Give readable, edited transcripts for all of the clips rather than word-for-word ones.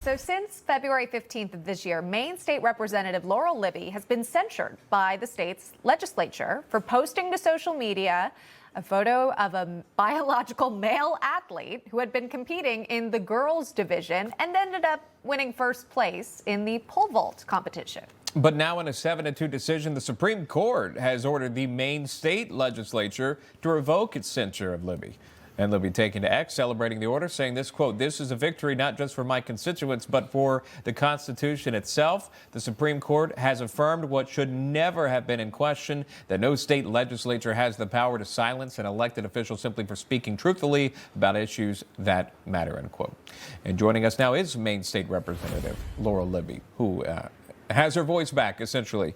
So since February 15th of this year, Maine State Representative Laurel Libby has been censured by the state's legislature for posting to social media a photo of a biological male athlete who had been competing in the girls division and ended up winning first place in the pole vault competition. But now in a 7-2 decision, the Supreme Court has ordered the Maine State Legislature to revoke its censure of Libby. And Libby taking to X, celebrating the order, saying this, quote, "This is a victory not just for my constituents, but for the Constitution itself. The Supreme Court has affirmed what should never have been in question, that no state legislature has the power to silence an elected official simply for speaking truthfully about issues that matter," end quote. And joining us now is Maine State Representative Laurel Libby, who has her voice back, essentially.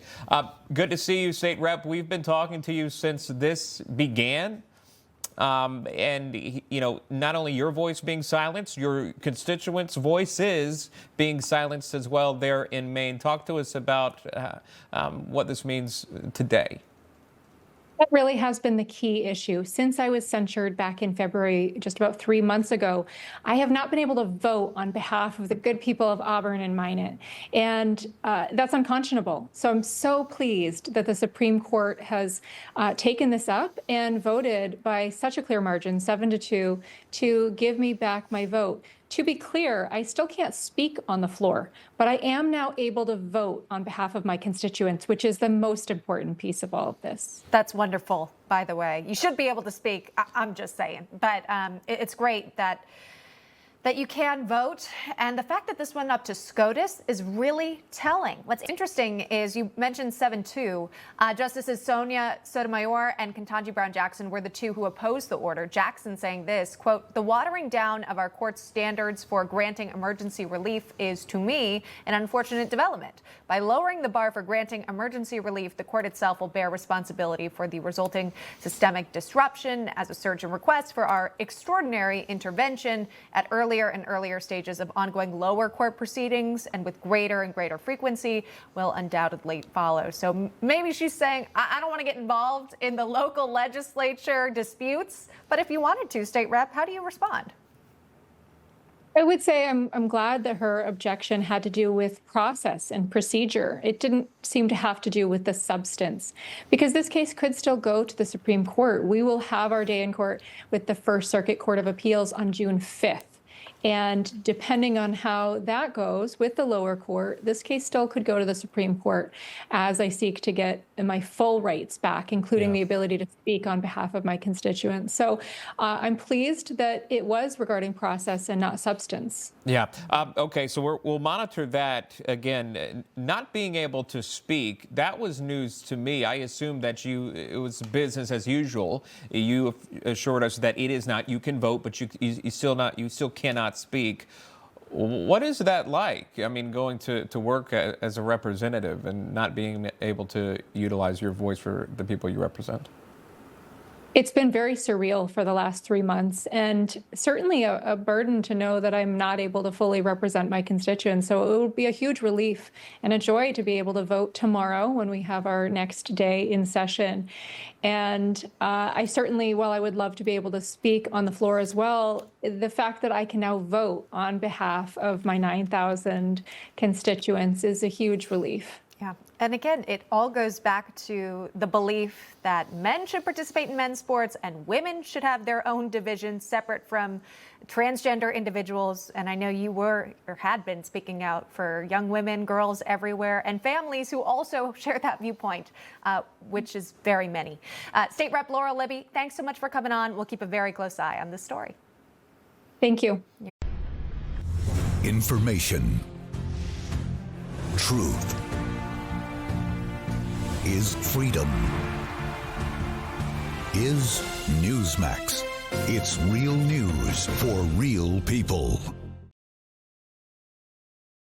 Good to see you, State Rep. We've been talking to you since this began. And, you know, not only your voice being silenced, your constituents' voices being silenced as well there in Maine. Talk to us about what this means today. That really has been the key issue. Since I was censured back in February, just about 3 months ago, I have not been able to vote on behalf of the good people of Auburn and Minot. And that's unconscionable. So I'm so pleased that the Supreme Court has taken this up and voted by such a clear margin, 7-2, to give me back my vote. To be clear, I still can't speak on the floor, but I am now able to vote on behalf of my constituents, which is the most important piece of all of this. That's wonderful, by the way. You should be able to speak, I'm just saying. But it's great that you can vote. And the fact that this went up to SCOTUS is really telling. What's interesting is you mentioned 7-2. Justices Sonia Sotomayor and Ketanji Brown Jackson were the two who opposed the order. Jackson saying this, quote, "The watering down of our court's standards for granting emergency relief is, to me, an unfortunate development. By lowering the bar for granting emergency relief, the court itself will bear responsibility for the resulting systemic disruption as a surge in requests for our extraordinary intervention at earlier and earlier stages of ongoing lower court proceedings, and with greater and greater frequency will undoubtedly follow." So maybe she's saying, I don't want to get involved in the local legislature disputes, but if you wanted to, State Rep, how do you respond? I would say I'm glad that her objection had to do with process and procedure. It didn't seem to have to do with the substance, because this case could still go to the Supreme Court. We will have our day in court with the First Circuit Court of Appeals on June 5th. And depending on how that goes with the lower court, this case still could go to the Supreme Court as I seek to get my full rights back, including the ability to speak on behalf of my constituents. So I'm pleased that it was regarding process and not substance. Yeah. Okay. So we'll monitor that again. Not being able to speak, that was news to me. I assumed that it was business as usual. You assured us that it is not. You can vote, but you still cannot speak. What is that like? I mean, going to work as a representative and not being able to utilize your voice for the people you represent? It's been very surreal for the last 3 months, and certainly a burden to know that I'm not able to fully represent my constituents. So it will be a huge relief and a joy to be able to vote tomorrow when we have our next day in session. And I certainly, while I would love to be able to speak on the floor as well, the fact that I can now vote on behalf of my 9,000 constituents is a huge relief. Yeah. And again, it all goes back to the belief that men should participate in men's sports and women should have their own division separate from transgender individuals. And I know you were or had been speaking out for young women, girls everywhere, and families who also share that viewpoint, which is very many. State Rep Laurel Libby, thanks so much for coming on. We'll keep a very close eye on this story. Thank you. Information. Truth. Is freedom. Is Newsmax. It's real news for real people.